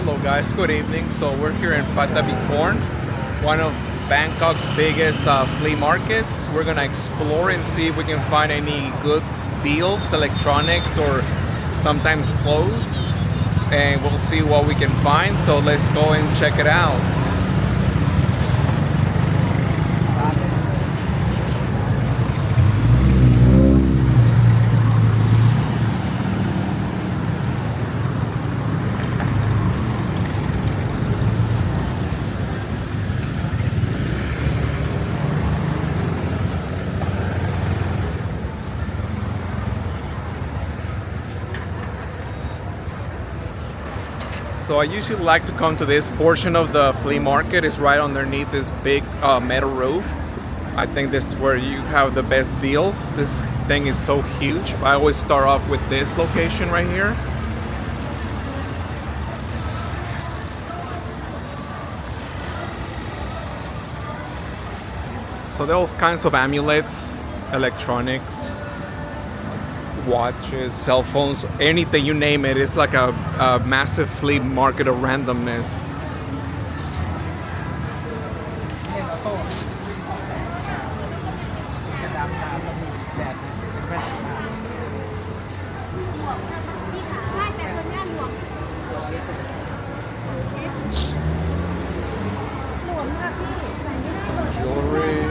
Hello guys, good evening. So we're here in Pattavikorn, one of Bangkok's biggest flea markets. We're gonna explore and see if we can find any good deals, electronics, or sometimes clothes. And we'll see what we can find. So let's go and check it out. So I usually like to come to this portion of the flea market. It's right underneath this big metal roof. I think this is where you have the best deals. This thing is so huge. I always start off with this location right here. So there are all kinds of amulets, electronics, watches, cell phones, anything, you name it. It's like a massive flea market of randomness. Some jewelry.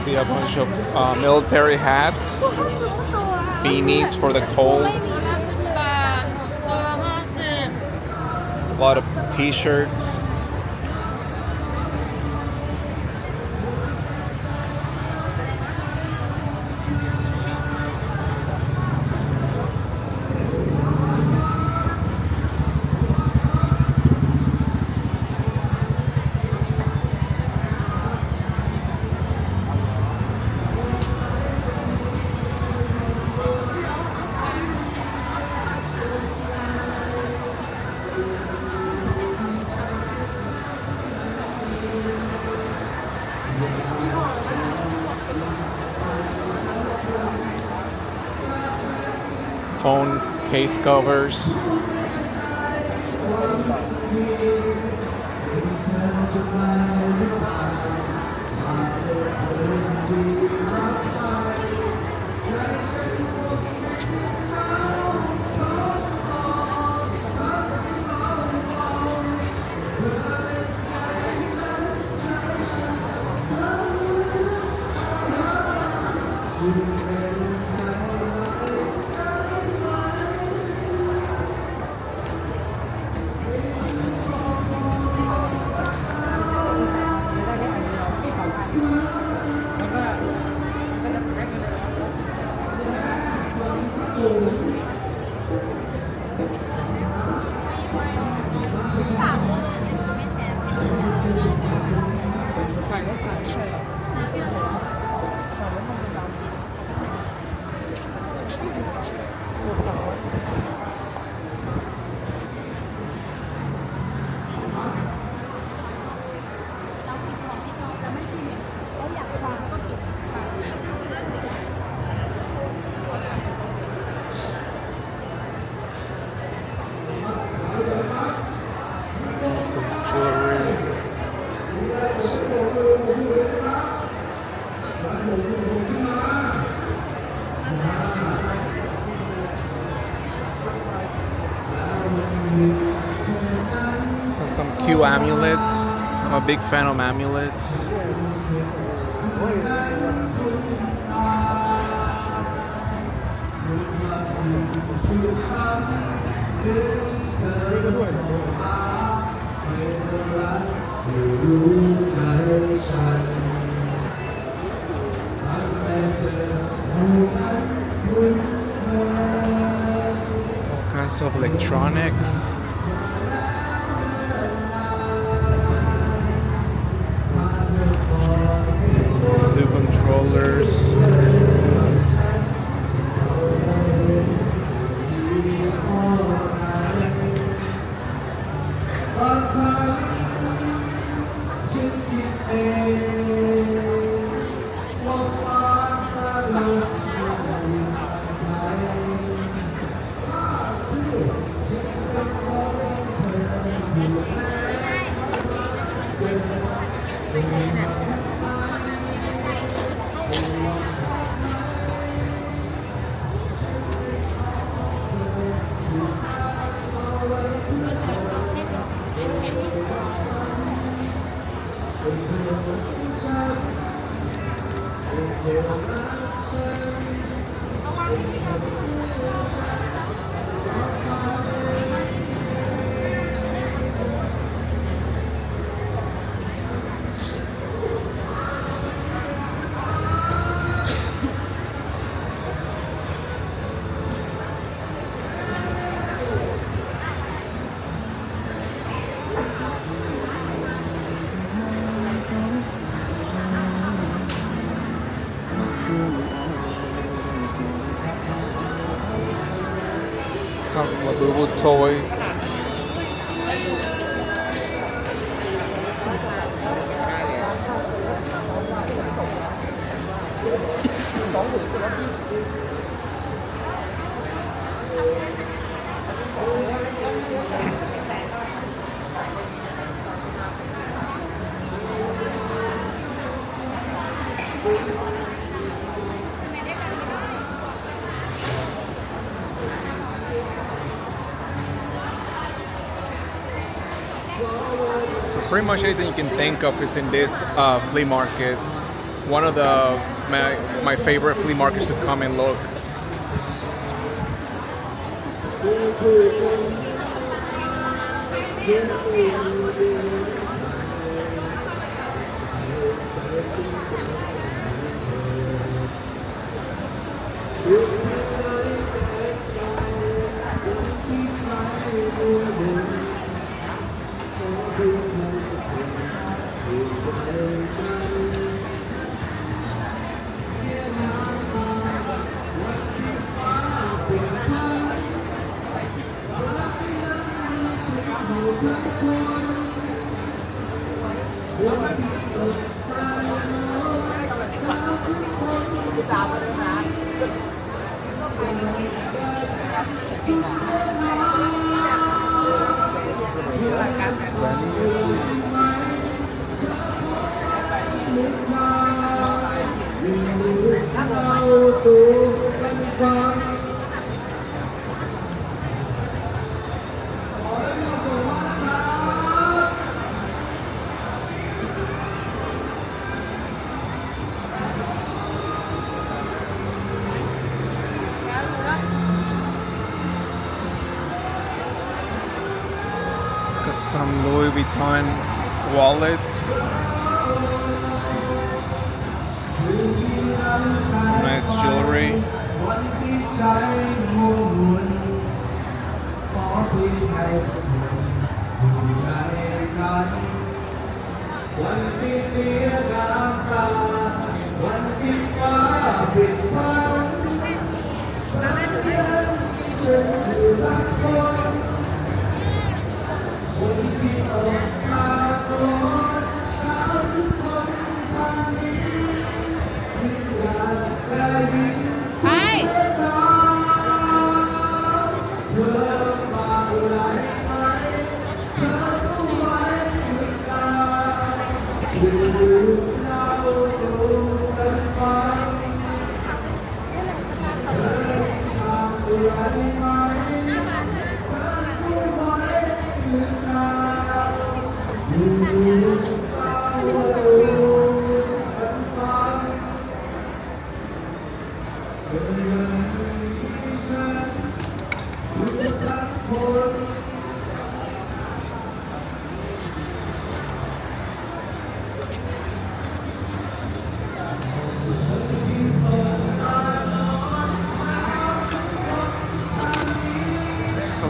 See a bunch of military hats, beanies for the cold, a lot of t-shirts. Phone case covers. Some cute amulets. I'm a big fan of amulets. kinds of electronics. These two controllers. Some Labubu toys. Pretty much anything you can think of is in this flea market. One of my favorite flea markets to come and look. Some Louis Vuitton wallets. Some nice jewelry.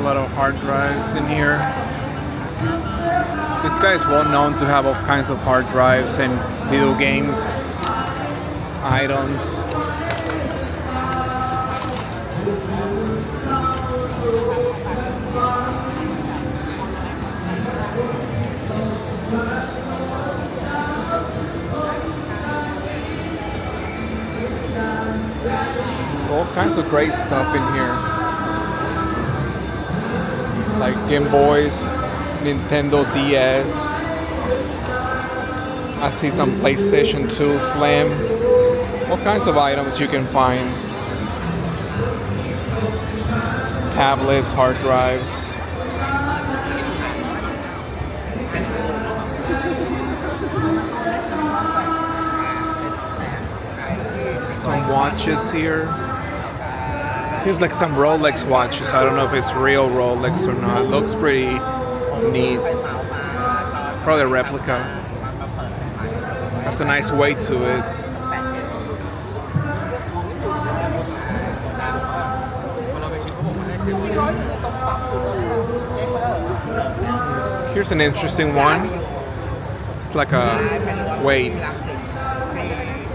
lot of hard drives in here. This guy is well known to have all kinds of hard drives and video games, items. So all kinds of great stuff in here. Like Game Boys, Nintendo DS. I see some PlayStation 2 Slim. All kinds of items you can find. Tablets, hard drives. Some watches here. Seems like some Rolex watches. I don't know if it's real Rolex or not. It looks pretty neat. Probably a replica. That's a nice weight to it. Here's an interesting one. It's like a weight.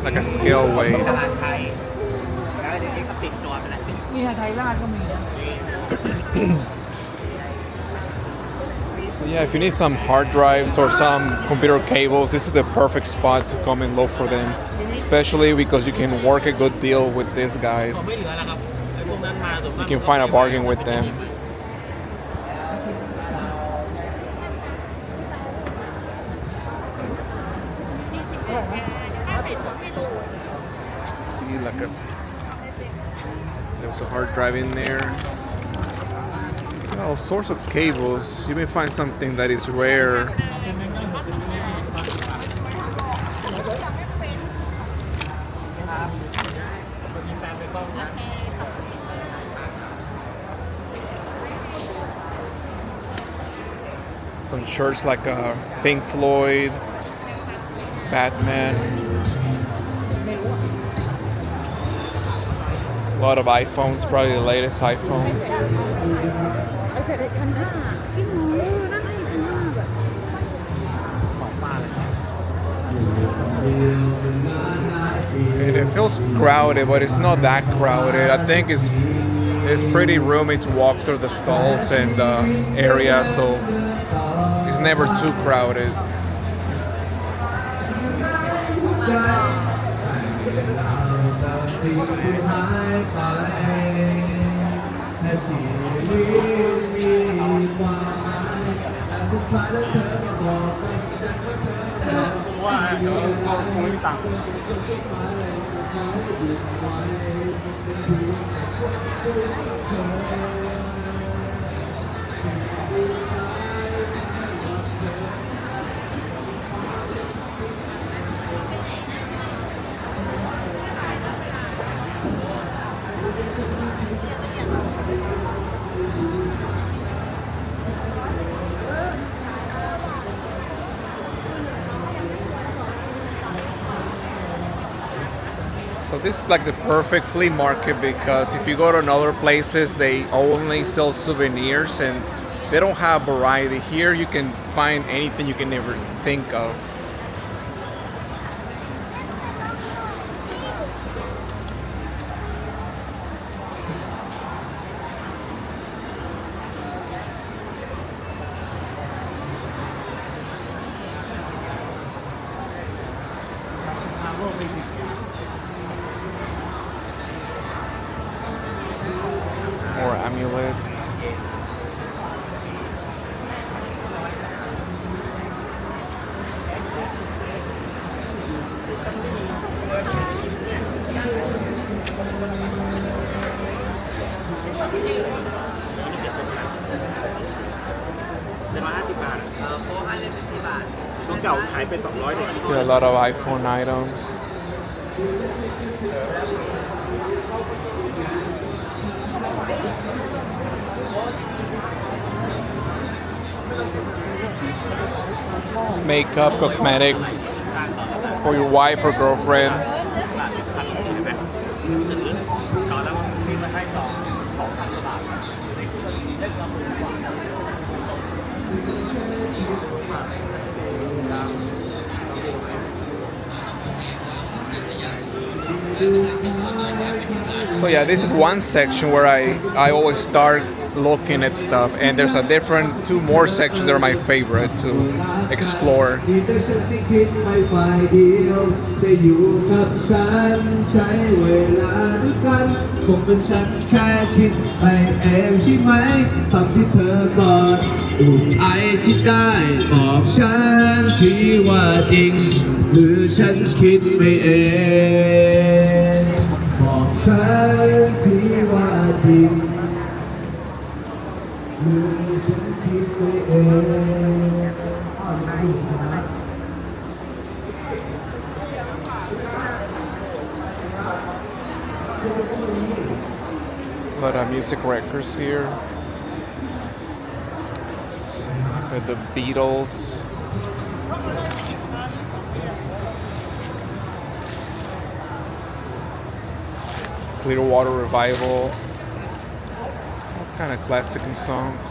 Like a scale weight. So yeah, if you need some hard drives or some computer cables, this is the perfect spot to come and look for them. Especially because you can work a good deal with these guys. You can find a bargain with them. See, like there's a hard drive in there. All sorts of cables. You may find something that is rare. Some shirts like Pink Floyd, Batman. A lot of iPhones, probably the latest iPhones. And it feels crowded, but it's not that crowded. I think it's pretty roomy to walk through the stalls and the area, so it's never too crowded. So this is like the perfect flea market because if you go to other places, they only sell souvenirs and they don't have variety. Here you can find anything you can ever think of. More amulets. See a lot of iPhone items. Makeup, cosmetics for your wife or girlfriend. So yeah, this is one section where I always start looking at stuff, and there's a different two more sections that are my favorite to explore. คงเป็นฉันแค่คิดไปเองใช่ไหมตอนที่เธอกอดอุ่นไอที่ได้บอกฉันทีว่าจริงหรือฉันคิดไปเองบอกฉันทีว่าจริงหรือฉันคิดไปเอง A lot of music records here. Got the Beatles. Clearwater Revival. All kind of classic songs.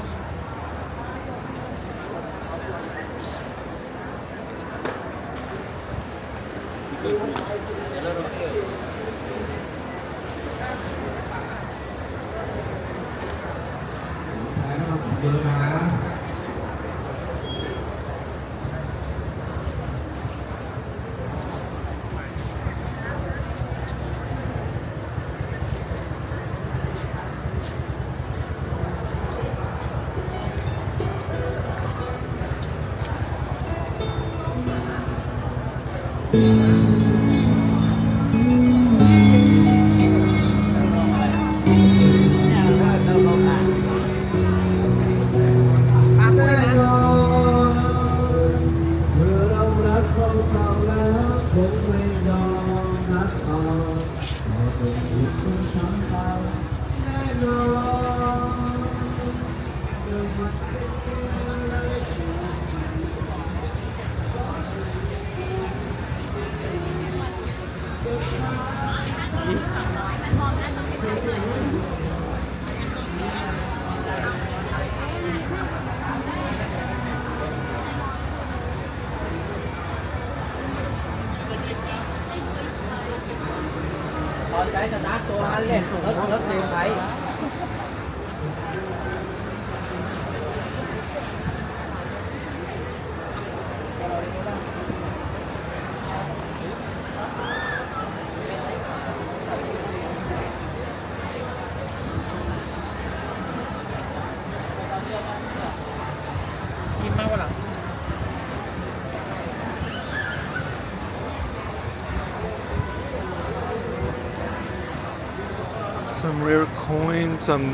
Some rare coins, some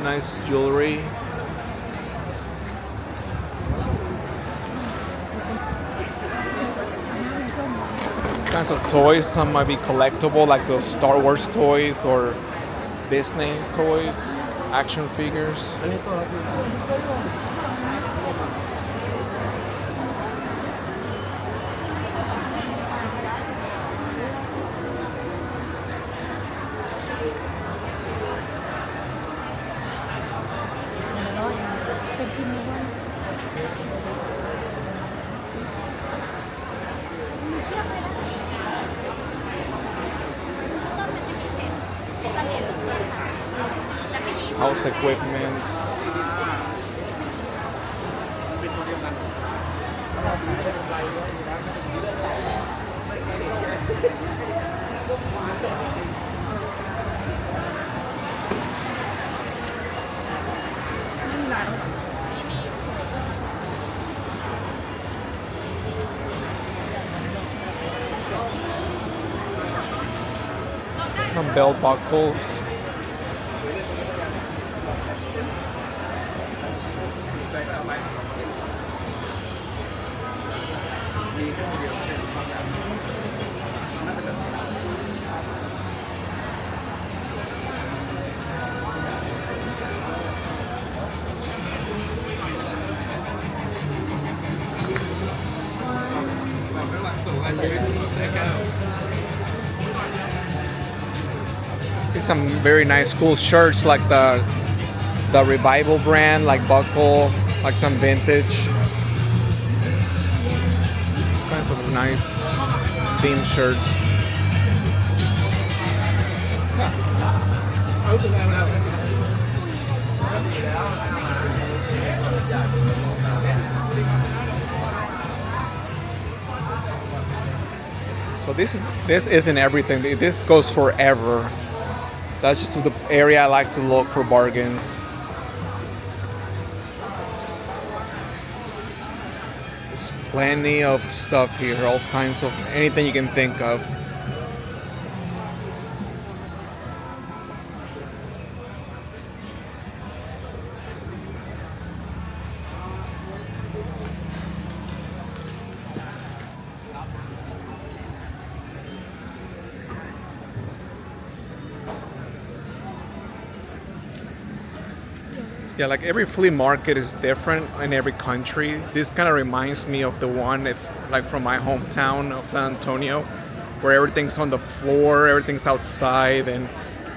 nice jewelry. Kinds of toys, some might be collectible, like the Star Wars toys or Disney toys, action figures. House equipment. Some belt buckles. See some very nice cool shirts like the the Revival brand, like buckle, like some vintage. Kinds of nice theme shirts. So this isn't everything. This goes forever. That's just the area I like to look for bargains. There's plenty of stuff here, all kinds of anything you can think of. Yeah, like every flea market is different in every country. This kind of reminds me of the one like from my hometown of San Antonio, where everything's on the floor, everything's outside, and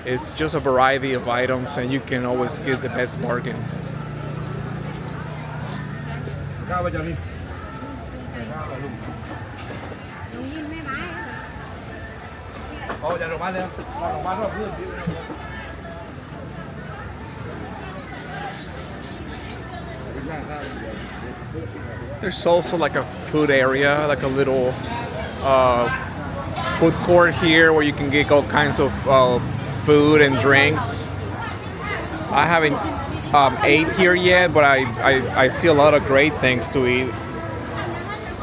it's just a variety of items, and you can always get the best bargain. There's also like a food area, like a little food court here where you can get all kinds of food and drinks. I haven't ate here yet, but I see a lot of great things to eat.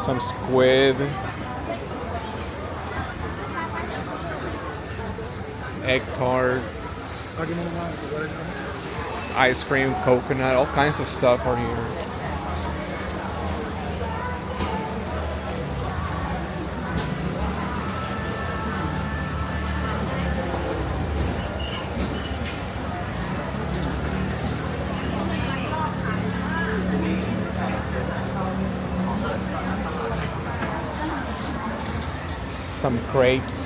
Some squid, egg tart, ice cream, coconut, all kinds of stuff are here. Some crepes.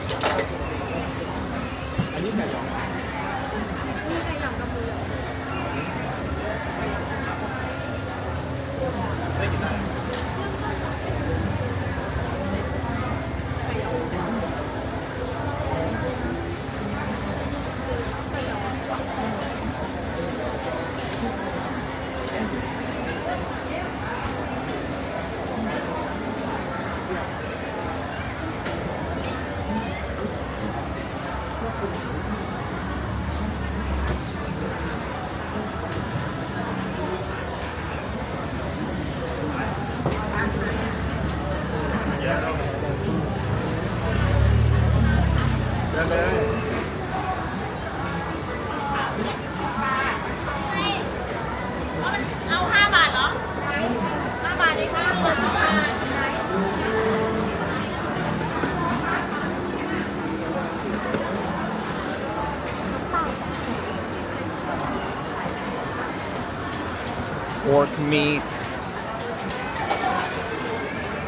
Pork meats,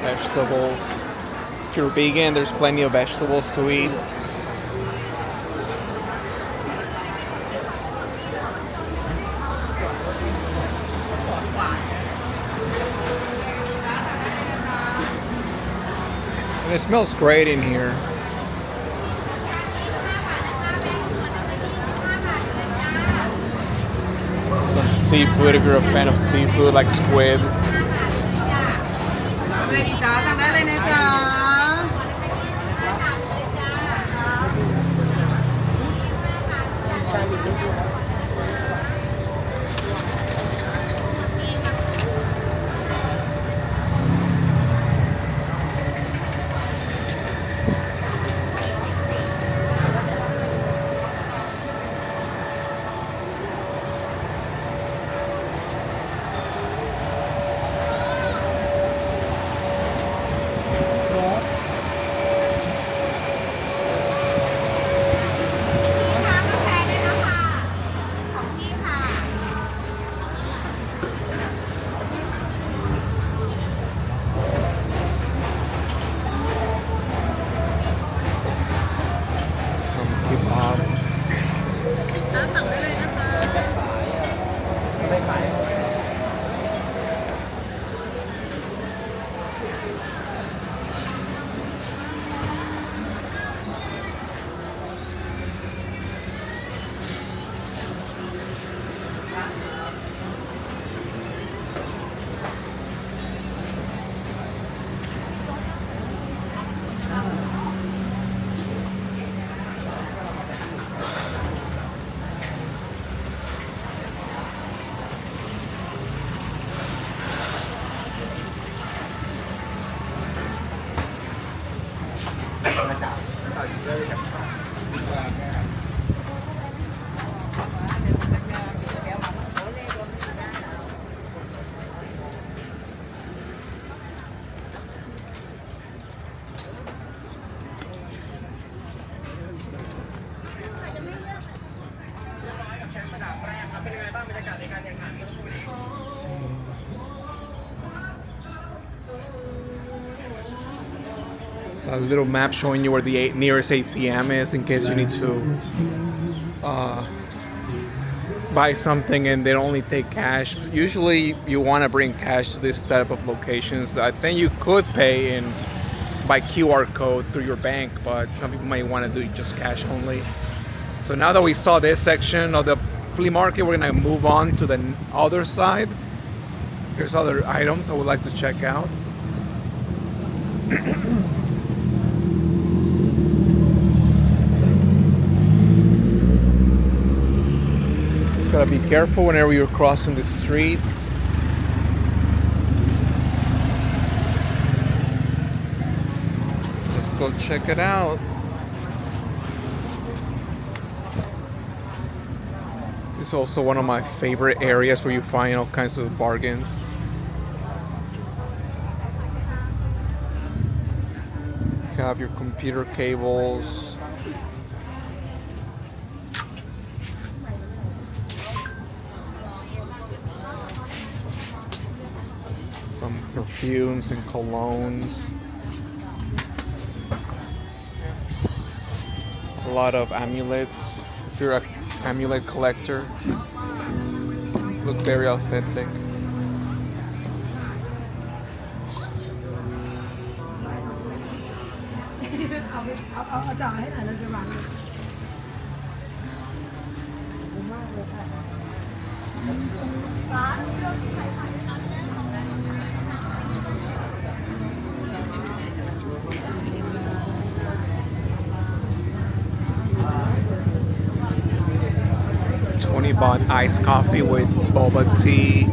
vegetables. If you're vegan, there's plenty of vegetables to eat. And it smells great in here. Seafood, if you're a fan of seafood like squid. a little map showing you where the nearest ATM is in case you need to buy something and they only take cash. Usually you want to bring cash to this type of locations. I think you could pay in by QR code through your bank, but some people might want to do just cash only. So now that we saw this section of the flea market, we're gonna move on to the other side. There's other items I would like to check out. Just gotta be careful whenever you're crossing the street. Let's go check it out. It's also one of my favorite areas where you find all kinds of bargains. You have your computer cables. Some perfumes and colognes. A lot of amulets. If you're a amulet collector, look very authentic. Bought iced coffee with boba tea.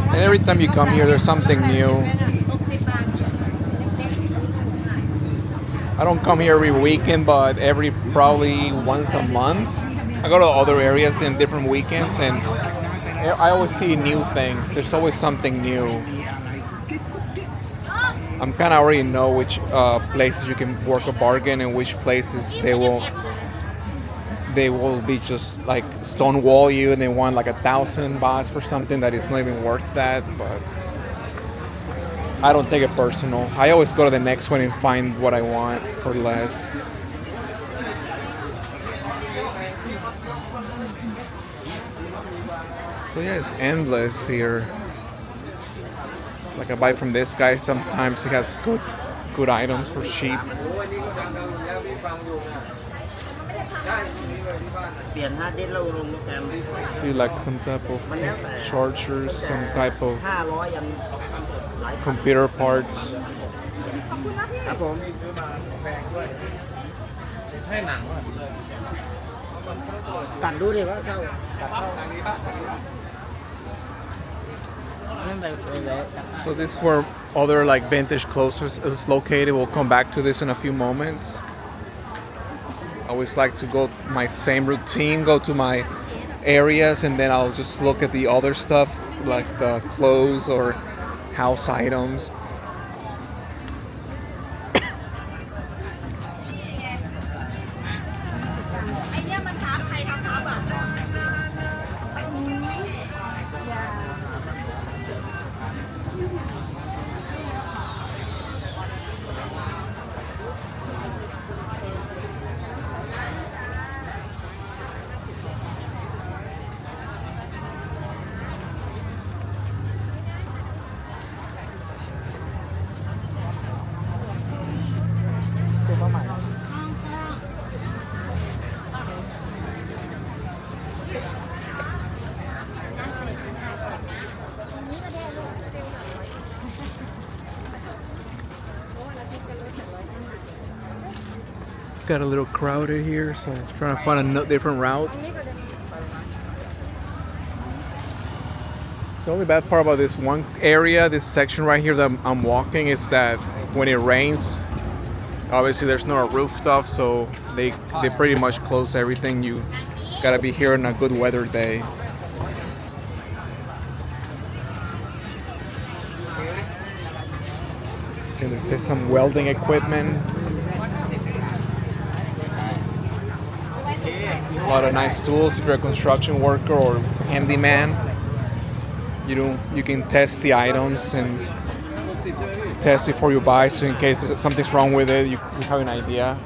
And every time you come here, there's something new. I don't come here every weekend, but every probably once a month. I go to other areas in different weekends, and I always see new things. There's always something new. I'm kind of already know which places you can work a bargain and which places they will be just like stonewall you and they want like 1,000 bahts for something that is not even worth that. But I don't take it personal. I always go to the next one and find what I want for less. So yeah, it's endless here. Like I buy from this guy, sometimes he has good items for cheap. See like some type of chargers, some type of computer parts. So this is where other like vintage clothes is located. We'll come back to this in a few moments. I always like to go my same routine, go to my areas, and then I'll just look at the other stuff like the clothes or house items. Got a little crowded here, so I'm trying to find a different route. The only bad part about this one area, this section right here that I'm walking, is that when it rains, obviously there's no rooftop, so they pretty much close everything. You gotta be here on a good weather day. And there's some welding equipment. A lot of nice tools if you're a construction worker or handyman. You can test the items and test before you buy, so in case something's wrong with it, you have an idea.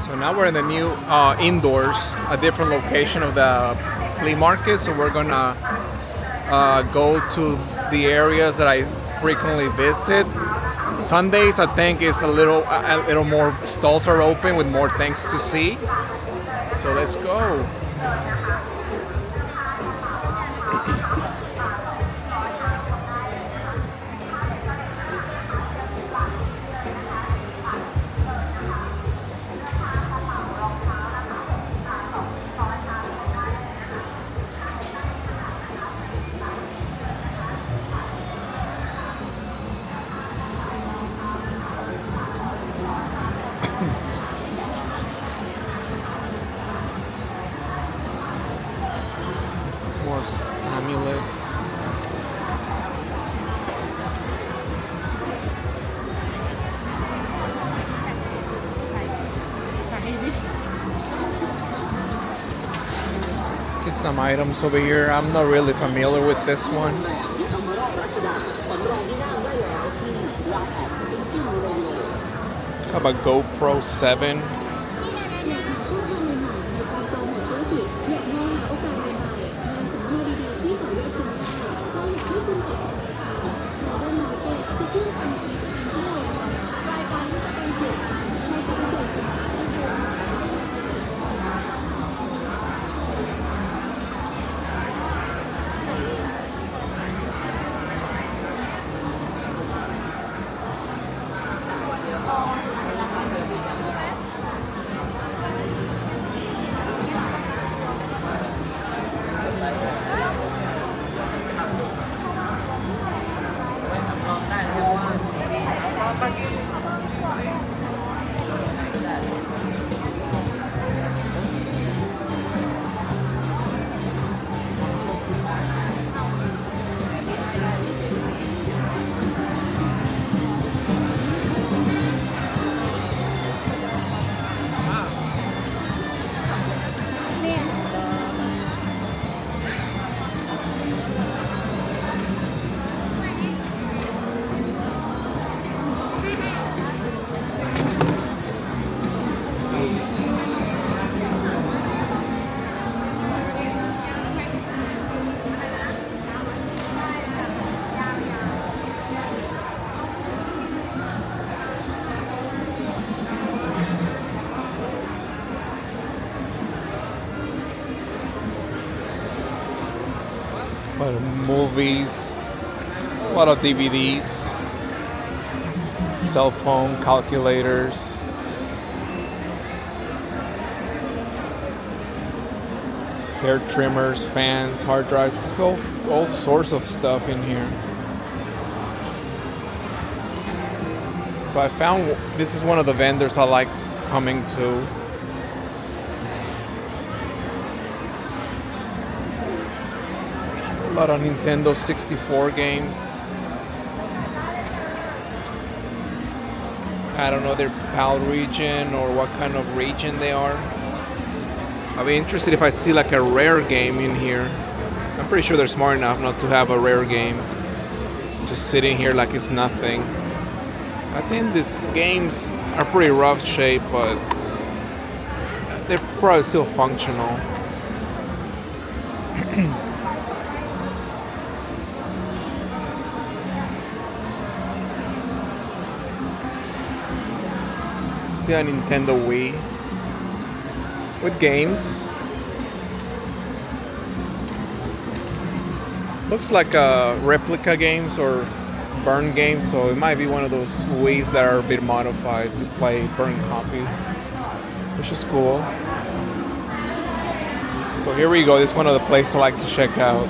So now we're in the new indoors, a different location of the flea market. So we're gonna go to the areas that I frequently visit. Sundays, I think, is a little more stalls are open with more things to see. So let's go. More amulets. See some items over here. I'm not really familiar with this one. How about GoPro 7? A lot of movies, a lot of DVDs, cell phone, calculators. Hair trimmers, fans, hard drives. There's all sorts of stuff in here. So I found this is one of the vendors I like coming to. A lot of Nintendo 64 games. I don't know their PAL region or what kind of region they are. I'll be interested if I see like a rare game in here. I'm pretty sure they're smart enough not to have a rare game just sitting here like it's nothing. I think these games are pretty rough shape, but they're probably still functional. See a Nintendo Wii with games. Looks like replica games or burn games, so it might be one of those Wii's that are a bit modified to play burn copies, which is cool. So here we go. This is one of the places I like to check out.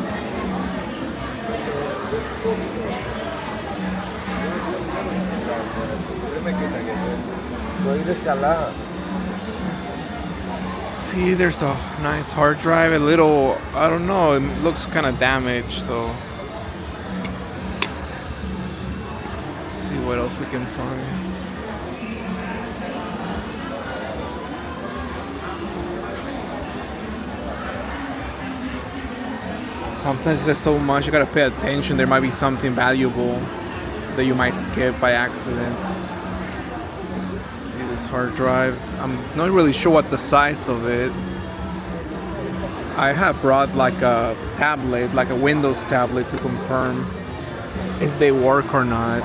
See, there's a nice hard drive. A little, I don't know, it looks kind of damaged. So, let's see what else we can find. Sometimes there's so much you gotta pay attention. There might be something valuable that you might skip by accident. See this hard drive. I'm not really sure what the size of it. I have brought like a tablet, like a Windows tablet, to confirm if they work or not.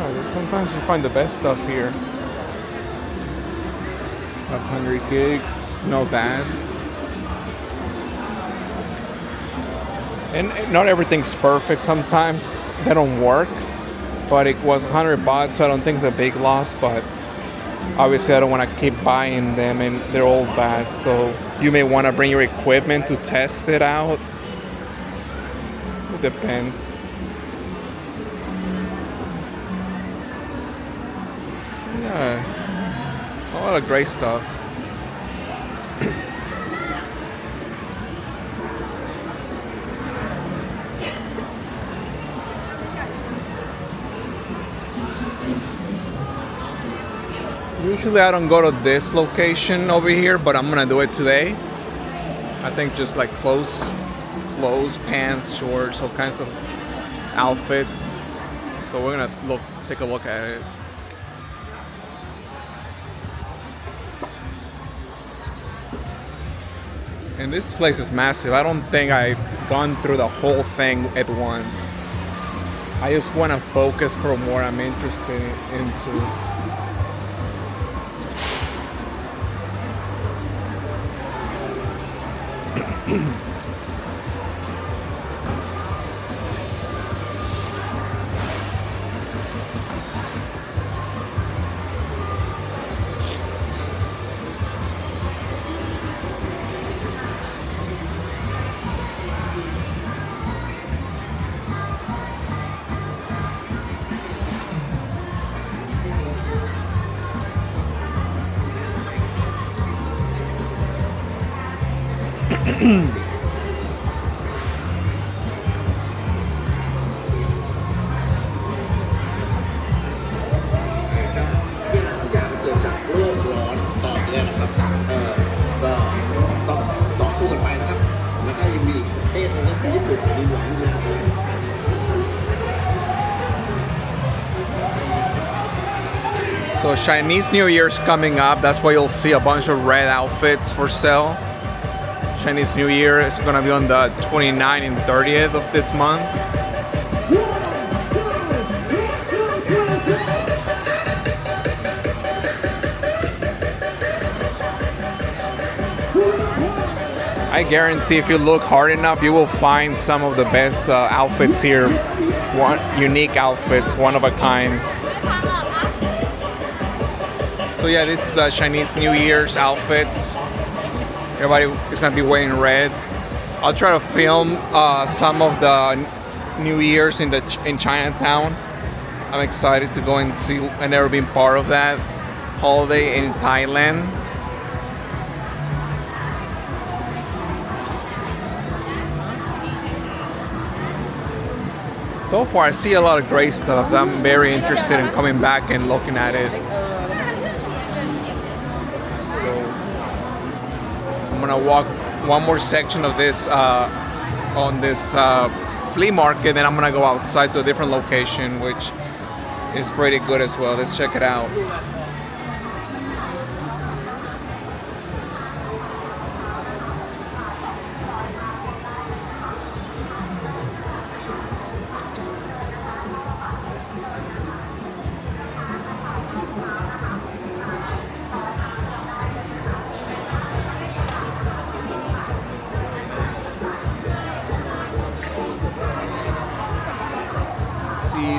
Oh, sometimes you find the best stuff here. 500 gigs, no bad. And not everything's perfect. Sometimes they don't work, but it was $100, so I don't think it's a big loss. But obviously, I don't want to keep buying them, and they're all bad. So you may want to bring your equipment to test it out. It depends. Yeah. A lot of great stuff. Usually I don't go to this location over here, but I'm gonna do it today. I think just like clothes, pants, shorts, all kinds of outfits. So we're gonna take a look at it. And this place is massive. I don't think I've gone through the whole thing at once. I just want to focus from what I'm interested into. So Chinese New Year's coming up. That's why you'll see a bunch of red outfits for sale. Chinese New Year is gonna be on the 29th and 30th of this month. I guarantee if you look hard enough, you will find some of the best outfits here. Unique outfits, one of a kind. So yeah, this is the Chinese New Year's outfits. Everybody is gonna be wearing red. I'll try to film some of the New Year's in Chinatown. I'm excited to go and see. I've never been part of that holiday in Thailand. So far, I see a lot of great stuff. I'm very interested in coming back and looking at it. I'm gonna walk one more section of this on this flea market, then I'm gonna go outside to a different location, which is pretty good as well. Let's check it out.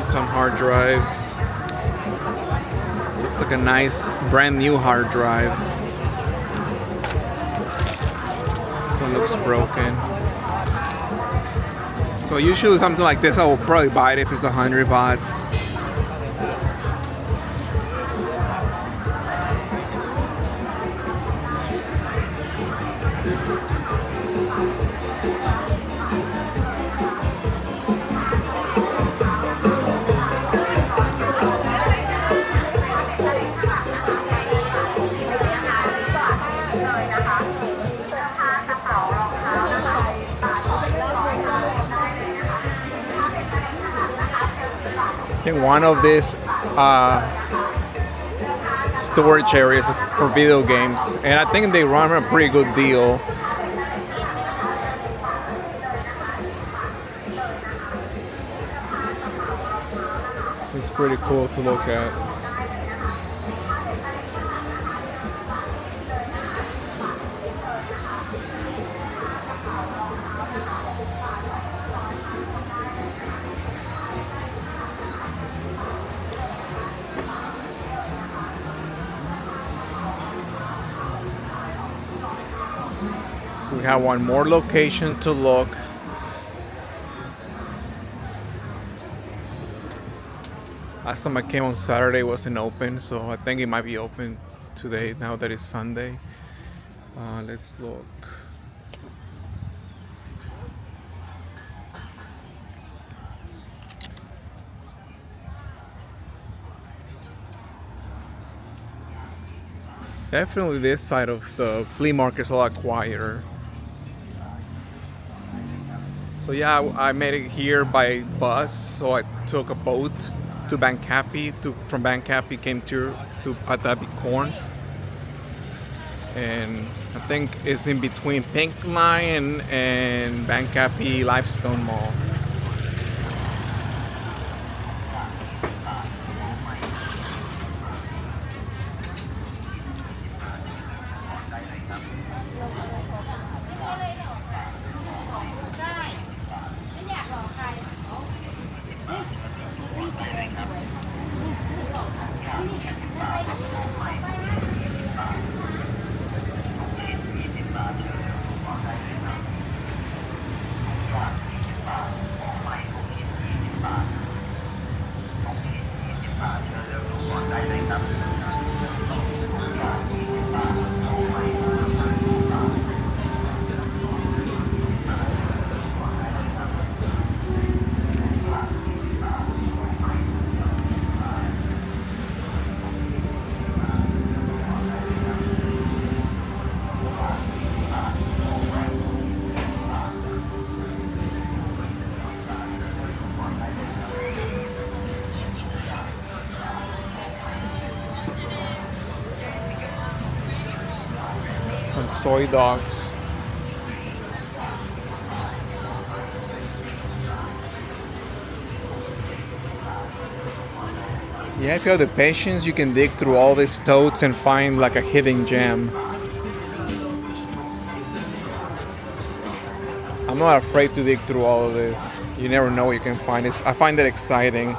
Some hard drives. Looks like a nice brand new hard drive. This one looks broken. So usually something like this I will probably buy it if it's 100 bahts. I think one of these storage areas is for video games, and I think they run a pretty good deal. So it's pretty cool to look at. So we have one more location to look. Last time I came on Saturday, it wasn't open, so I think it might be open today now that it's Sunday. Let's look. Definitely this side of the flea market is a lot quieter. So yeah, I made it here by bus. So I took a boat to Bangkok. From Bangkok came to Pattavikorn. And I think it's in between Pink Line and Bangkok Limestone Mall. Some soy dogs. Yeah, if you have the patience, you can dig through all these totes and find like a hidden gem. I'm not afraid to dig through all of this. You never know what you can find. I find it exciting.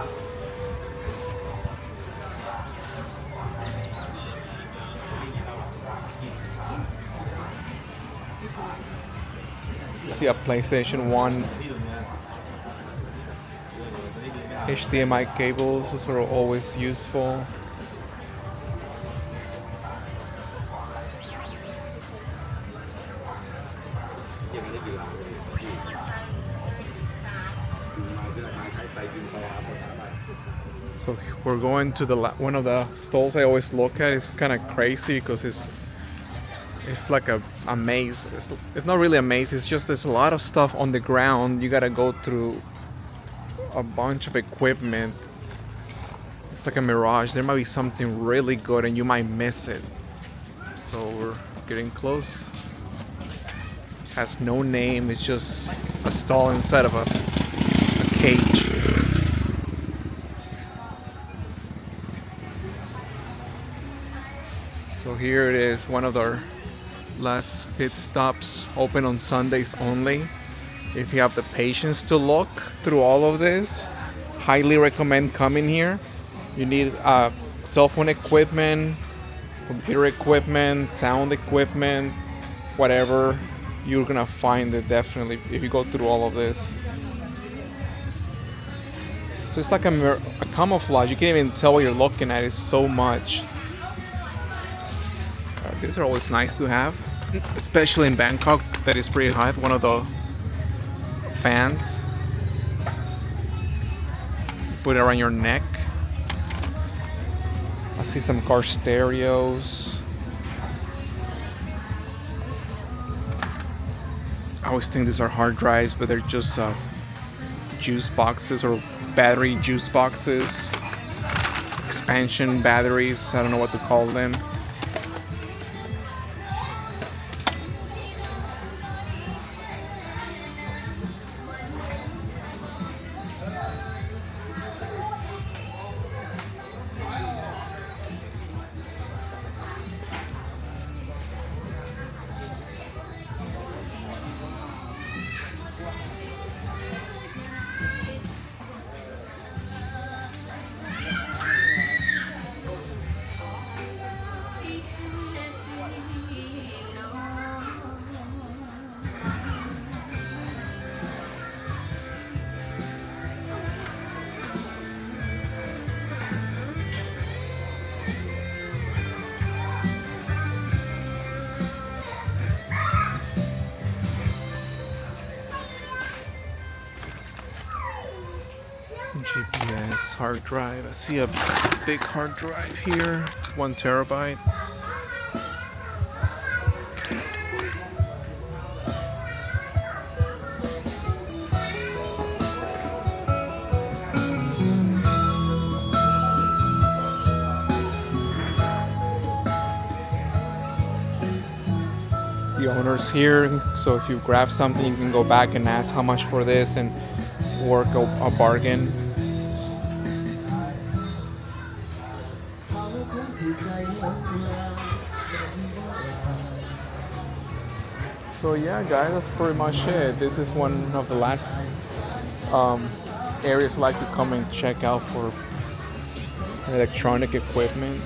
See a PlayStation 1. HDMI cables, those are always useful. So we're going to one of the stalls I always look at. It's kind of crazy because it's like a maze. It's not really a maze. It's just there's a lot of stuff on the ground. You gotta go through a bunch of equipment. It's like a mirage. There might be something really good and you might miss it. So we're getting close. It has no name. It's just a stall inside of a cage. So here it is, one of our last pit stops, open on Sundays only. If you have the patience to look through all of this, highly recommend coming here. You need cell phone equipment, computer equipment, sound equipment, whatever. You're gonna find it definitely if you go through all of this. So it's like a camouflage. You can't even tell what you're looking at. It's so much. These are always nice to have, especially in Bangkok. That is pretty hot. One of the fans. Put it around your neck. I see some car stereos. I always think these are hard drives, but they're just juice boxes or battery juice boxes. Expansion batteries. I don't know what to call them. GPS hard drive. I see a big hard drive here, 1 terabyte. The owner's here, so if you grab something, you can go back and ask how much for this and work a bargain. So yeah, guys, that's pretty much it. This is one of the last areas I like to come and check out for electronic equipment.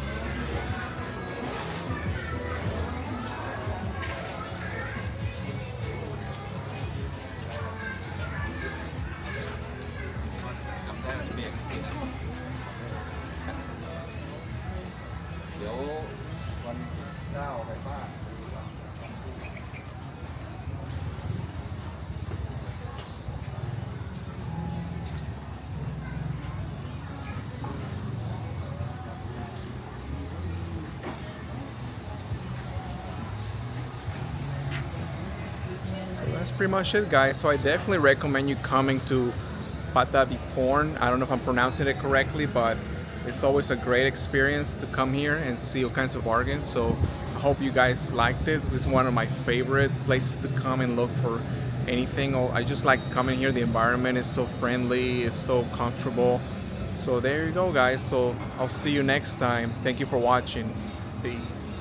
That's pretty much it, guys. So I definitely recommend you coming to Pattavikorn. I don't know if I'm pronouncing it correctly, but it's always a great experience to come here and see all kinds of bargains. So I hope you guys liked it. This is one of my favorite places to come and look for anything. I just like coming here. The environment is so friendly, it's so comfortable. So there you go, guys. So I'll see you next time. Thank you for watching. Peace.